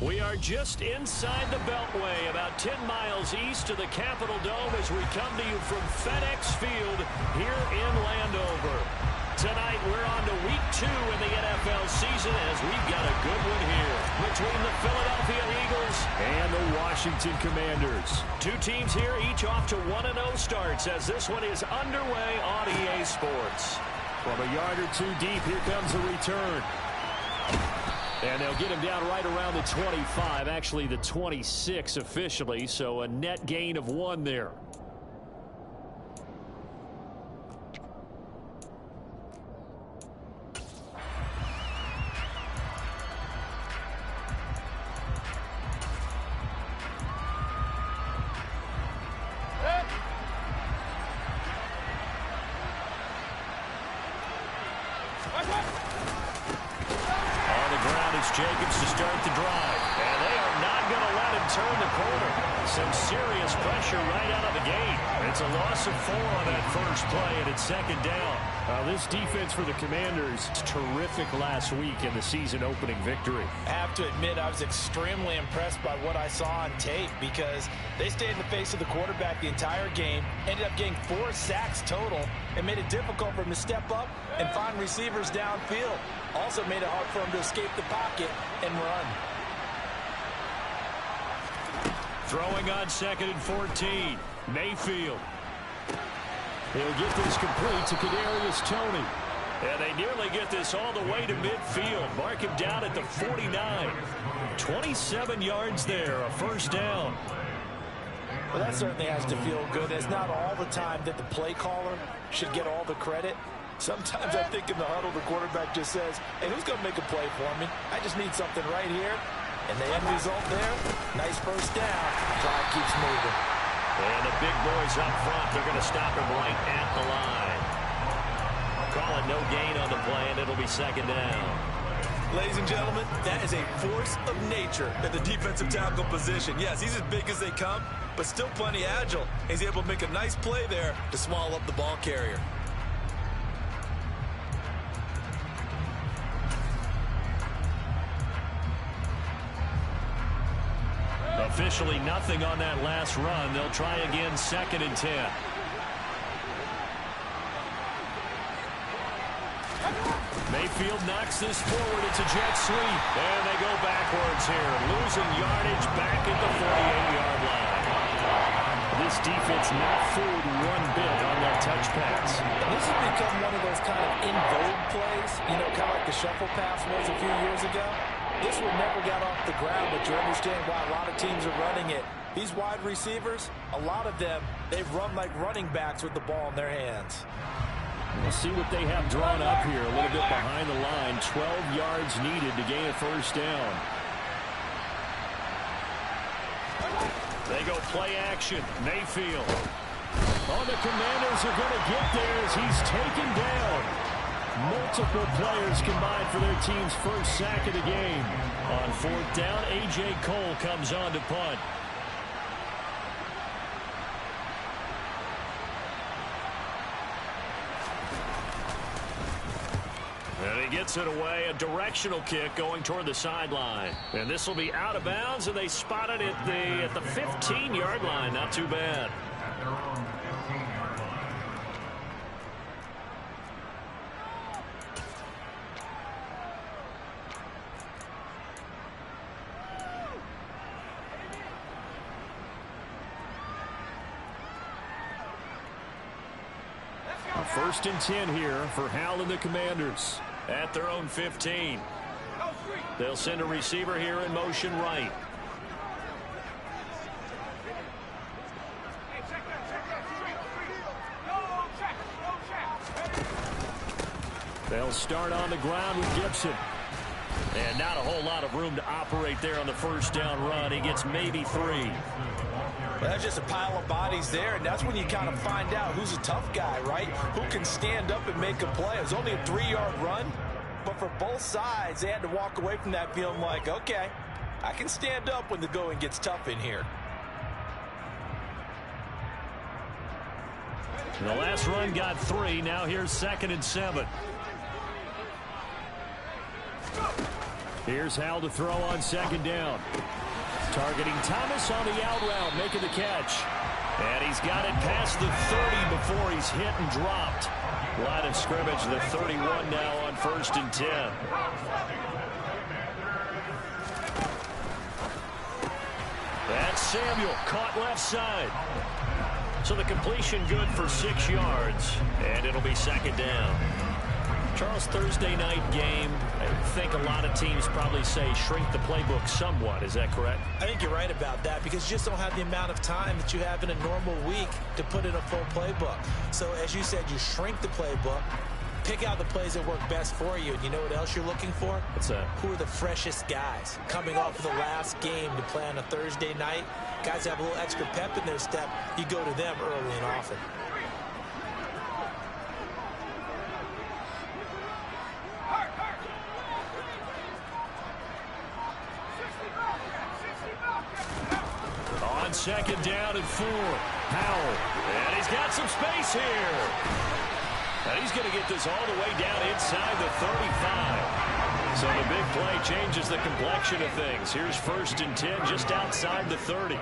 We are just inside the Beltway, about 10 miles east of the Capitol Dome as we come to you from FedEx Field here in Landover. Tonight, we're on to week 2 in the NFL season as we've got a good one here between the Philadelphia Eagles and the Washington Commanders. Two teams here, each off to 1-0 starts as this one is underway on EA Sports. From a yard or two deep, here comes a return. And they'll get him down right around the 25, actually the 26 officially, so a net gain of 1 there. Jacobs to start the drive, and they are not going to let him turn the corner. Some serious pressure right out of the gate. It's a loss of 4 on that first play, and it's second down. This defense for the Commanders, terrific last week in the season-opening victory. I have to admit, I was extremely impressed by what I saw on tape because they stayed in the face of the quarterback the entire game, ended up getting 4 sacks total, and made it difficult for him to step up and find receivers downfield. Also made it hard for him to escape the pocket and run. Throwing on 2nd and 14. Mayfield. He'll get this complete to Kadarius Toney. And they nearly get this all the way to midfield. Mark him down at the 49. 27 yards there, a first down. Well, that certainly has to feel good. It's not all the time that the play caller should get all the credit. Sometimes I think in the huddle, the quarterback just says, hey, who's going to make a play for me? I just need something right here. And the end result there, nice first down. Drive keeps moving. And the big boys up front, they're going to stop him right at the line. Call it no gain on the play, and it'll be second down. Ladies and gentlemen, that is a force of nature at the defensive tackle position. Yes, he's as big as they come, but still plenty agile. He's able to make a nice play there to swallow up the ball carrier. Officially nothing on that last run. They'll try again, 2nd and 10. Mayfield knocks this forward. It's a jet sweep. And they go backwards here. Losing yardage back at the 48-yard line. This defense not fooled one bit on that touch pass. And this has become one of those kind of in vogue plays, you know, kind of like the shuffle pass was a few years ago. This one never got off the ground, but you understand why a lot of teams are running it. These wide receivers, a lot of them, they run like running backs with the ball in their hands. We'll see what they have drawn up here. A little bit behind the line. 12 yards needed to gain a first down. They go play action. Mayfield. Oh, the Commanders are going to get there as he's taken down. Multiple players combined for their team's first sack of the game. On 4th down, A.J. Cole comes on to punt. And he gets it away, a directional kick going toward the sideline. And this will be out of bounds, and they spot it at the 15-yard line. Not too bad. First and 10 here for Hal and the Commanders at their own 15. They'll send a receiver here in motion right. They'll start on the ground with Gibson. And not a whole lot of room to operate there on the first down run. He gets maybe 3. That's just a pile of bodies there, and that's when you kind of find out who's a tough guy, right? Who can stand up and make a play. It was only a 3-yard run, but for both sides, they had to walk away from that feeling like, okay, I can stand up when the going gets tough in here. And the last run got 3. Now here's 2nd and 7. Here's Howell to throw on second down. Targeting Thomas on the out route, making the catch. And he's got it past the 30 before he's hit and dropped. Line of scrimmage, the 31 now on 1st and 10. That's Samuel, caught left side. So the completion good for 6 yards, and it'll be second down. Charles, Thursday night game, I think a lot of teams probably say shrink the playbook somewhat. Is that correct? I think you're right about that because you just don't have the amount of time that you have in a normal week to put in a full playbook. So as you said, you shrink the playbook, pick out the plays that work best for you. And you know what else you're looking for? What's that? Who are the freshest guys coming off of the last game to play on a Thursday night? Guys have a little extra pep in their step. You go to them early and often. On second down and 4. Howell. And he's got some space here. And he's going to get this all the way down inside the 35. So the big play changes the complexion of things. Here's 1st and 10 just outside the 30.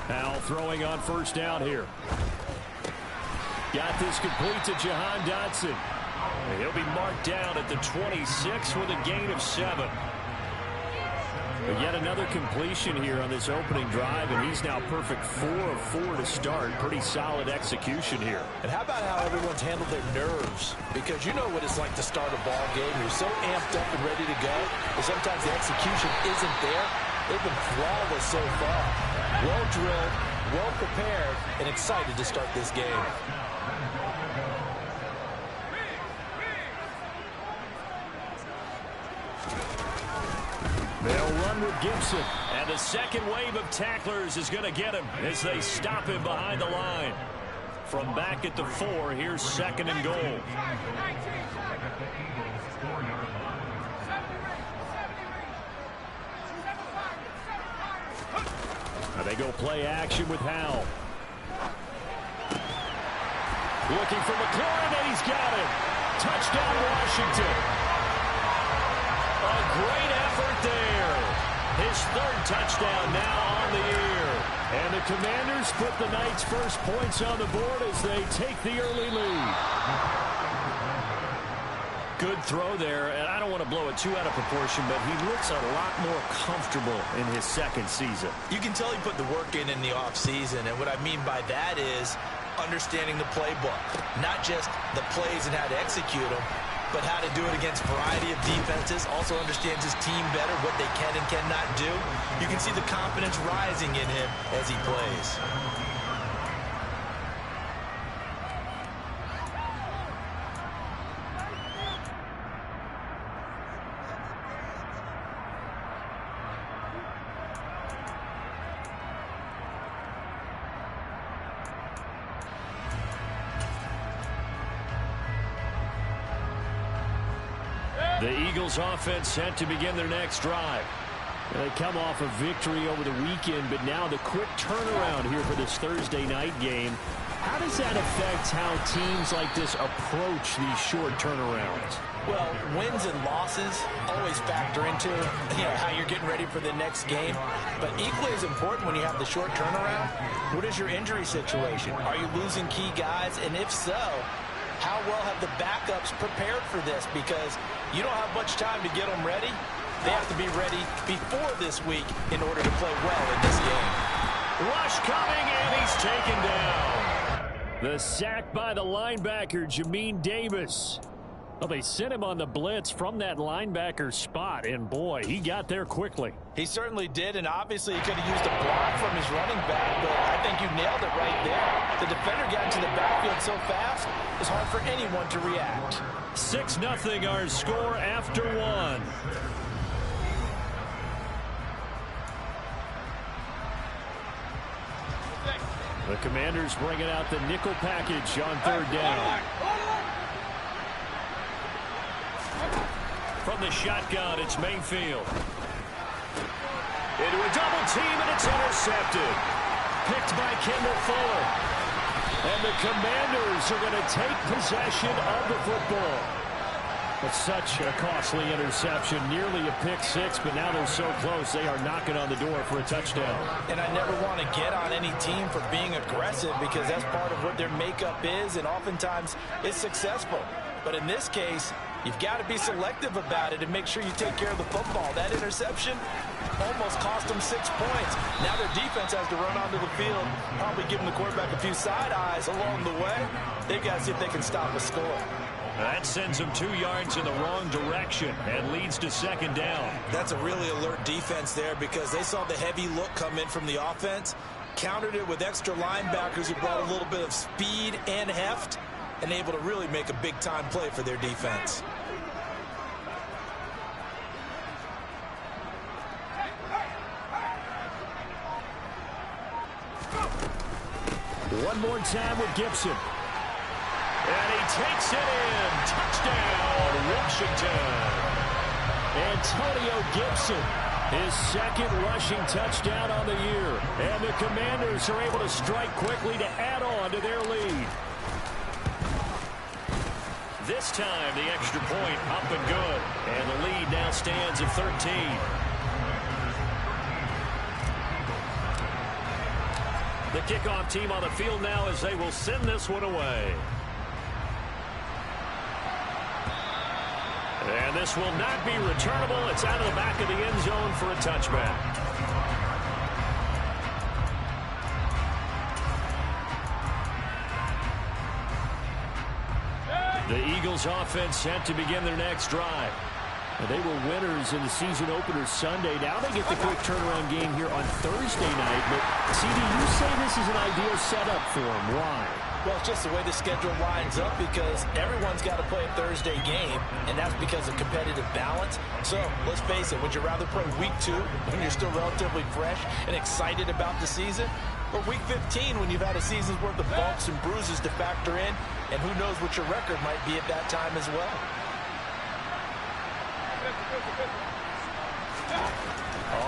Howell throwing on 1st down here. Got this complete to Jahan Dotson. And he'll be marked down at the 26 with a gain of 7. But yet another completion here on this opening drive, and he's now perfect 4 of 4 to start. Pretty solid execution here. And how about how everyone's handled their nerves? Because you know what it's like to start a ball game. You're so amped up and ready to go, but sometimes the execution isn't there. They've been flawless so far. Well drilled, well prepared, and excited to start this game. They'll run with Gibson. And the second wave of tacklers is going to get him as they stop him behind the line. From back at the 4, here's 2nd and goal. Now they go play action with Howell. Looking for McLaurin, and he's got it. Touchdown, Washington. A great effort there. His 3rd touchdown now on the year. And the Commanders put the Knights' first points on the board as they take the early lead. Good throw there, and I don't want to blow it too out of proportion, but he looks a lot more comfortable in his 2nd season. You can tell he put the work in the offseason, and what I mean by that is understanding the playbook. Not just the plays and how to execute them, but how to do it against a variety of defenses. Also understands his team better, what they can and cannot do. You can see the confidence rising in him as he plays. The Eagles offense set to begin their next drive. They come off a victory over the weekend, but now the quick turnaround here for this Thursday night game. How does that affect how teams like this approach these short turnarounds? Well, wins and losses always factor into how you're getting ready for the next game. But equally as important when you have the short turnaround, what is your injury situation? Are you losing key guys? And if so, how well have the backups prepared for this? Because you don't have much time to get them ready. They have to be ready before this week in order to play well in this game. Rush coming, and he's taken down. The sack by the linebacker, Jamin Davis. Well, they sent him on the blitz from that linebacker spot, and boy, he got there quickly. He certainly did, and obviously he could have used a block from his running back, but I think you nailed it right there. The defender got into the backfield so fast, it's hard for anyone to react. 6-0 our score after 1. The Commanders bringing out the nickel package on 3rd down. From the shotgun, it's Mayfield. Into a double team, and it's intercepted. Picked by Kendall Fuller. And the Commanders are going to take possession of the football. It's such a costly interception, nearly a pick six, but now they're so close they are knocking on the door for a touchdown. And I never want to get on any team for being aggressive because that's part of what their makeup is, and oftentimes it's successful. But in this case, you've got to be selective about it and make sure you take care of the football. That interception almost cost them 6 points. Now their defense has to run onto the field, probably giving the quarterback a few side eyes along the way. They've got to see if they can stop a score. That sends them 2 yards in the wrong direction and leads to second down. That's a really alert defense there because they saw the heavy look come in from the offense, countered it with extra linebackers who brought a little bit of speed and heft, and able to really make a big-time play for their defense. One more time with Gibson. And he takes it in. Touchdown, Washington. Antonio Gibson, his second rushing touchdown on the year. And the Commanders are able to strike quickly to add on to their lead. This time, the extra point up and good. And the lead now stands at 13. The kickoff team on the field now as they will send this one away. And this will not be returnable. It's out of the back of the end zone for a touchback. The Eagles offense set to begin their next drive. And they were winners in the season opener Sunday. Now they get the quick turnaround game here on Thursday night. But, CD, you say this is an ideal setup for them. Why? Well, it's just the way the schedule lines up because everyone's got to play a Thursday game, and that's because of competitive balance. So, let's face it, would you rather play week 2 when you're still relatively fresh and excited about the season? Or week 15 when you've had a season's worth of bumps and bruises to factor in, and who knows what your record might be at that time as well.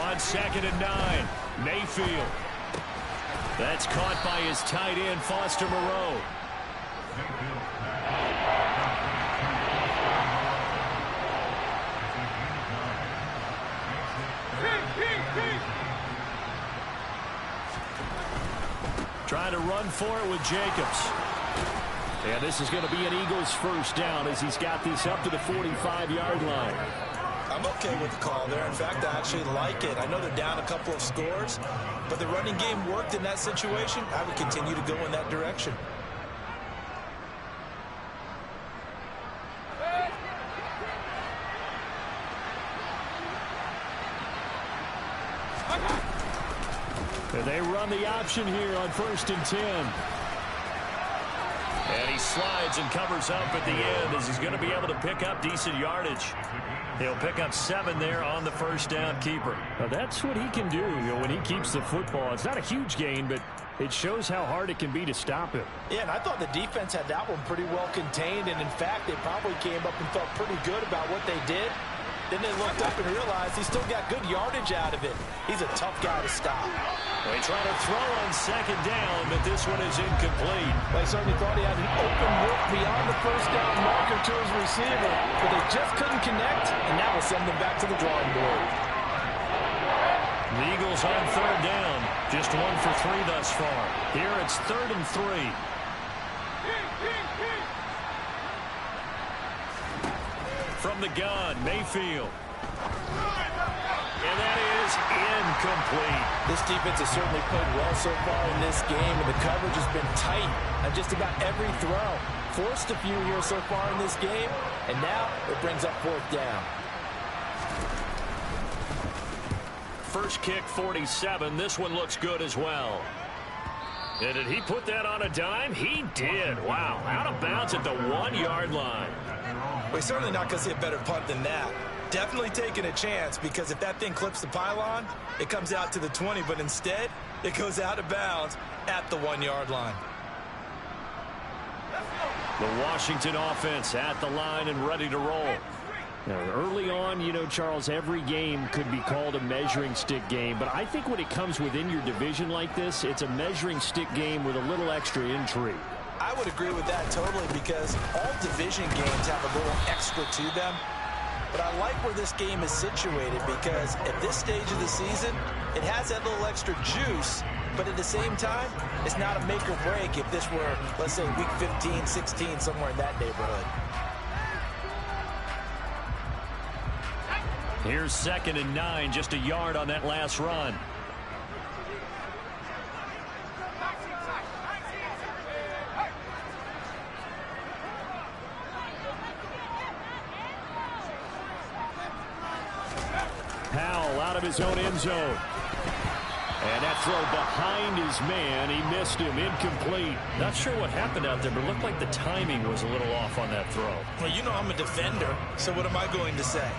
On 2nd and 9, Mayfield. That's caught by his tight end, Foster Moreau. Trying to run for it with Jacobs. And this is going to be an Eagles first down as he's got this up to the 45-yard line. I'm okay with the call there. In fact, I actually like it. I know they're down a couple of scores, but the running game worked in that situation. I would continue to go in that direction. And they run the option here on 1st and 10. And he slides and covers up at the end as he's going to be able to pick up decent yardage. He'll pick up 7 there on the first down keeper. Now that's what he can do, when he keeps the football. It's not a huge gain, but it shows how hard it can be to stop him. Yeah, and I thought the defense had that one pretty well contained, and in fact, they probably came up and felt pretty good about what they did. Then they looked up and realized he still got good yardage out of it. He's a tough guy to stop. They try to throw on 2nd down, but this one is incomplete. They certainly thought he had an open look beyond the first down marker to his receiver, but they just couldn't connect, and that will send them back to the drawing board. The Eagles on 3rd down, just 1 for 3 thus far. Here it's 3rd and 3. From the gun, Mayfield. And that is incomplete. This defense has certainly played well so far in this game, and the coverage has been tight on just about every throw. Forced a few here so far in this game, and now it brings up 4th down. First kick, 47. This one looks good as well. And did he put that on a dime? He did. Wow, out of bounds at the 1-yard line. We're certainly not going to see a better punt than that. Definitely taking a chance because if that thing clips the pylon, it comes out to the 20, but instead, it goes out of bounds at the 1-yard line. The Washington offense at the line and ready to roll. Now, early on, you know, Charles, every game could be called a measuring stick game. But I think when it comes within your division like this, it's a measuring stick game with a little extra intrigue. I would agree with that totally because all division games have a little extra to them. But I like where this game is situated because at this stage of the season, it has that little extra juice. But at the same time, it's not a make or break if this were, let's say, week 15, 16, somewhere in that neighborhood. Here's 2nd and 9, just a yard on that last run. Powell out of his own end zone. And that throw behind his man. He missed him. Incomplete. Not sure what happened out there, but it looked like the timing was a little off on that throw. Well, you know I'm a defender, so what am I going to say?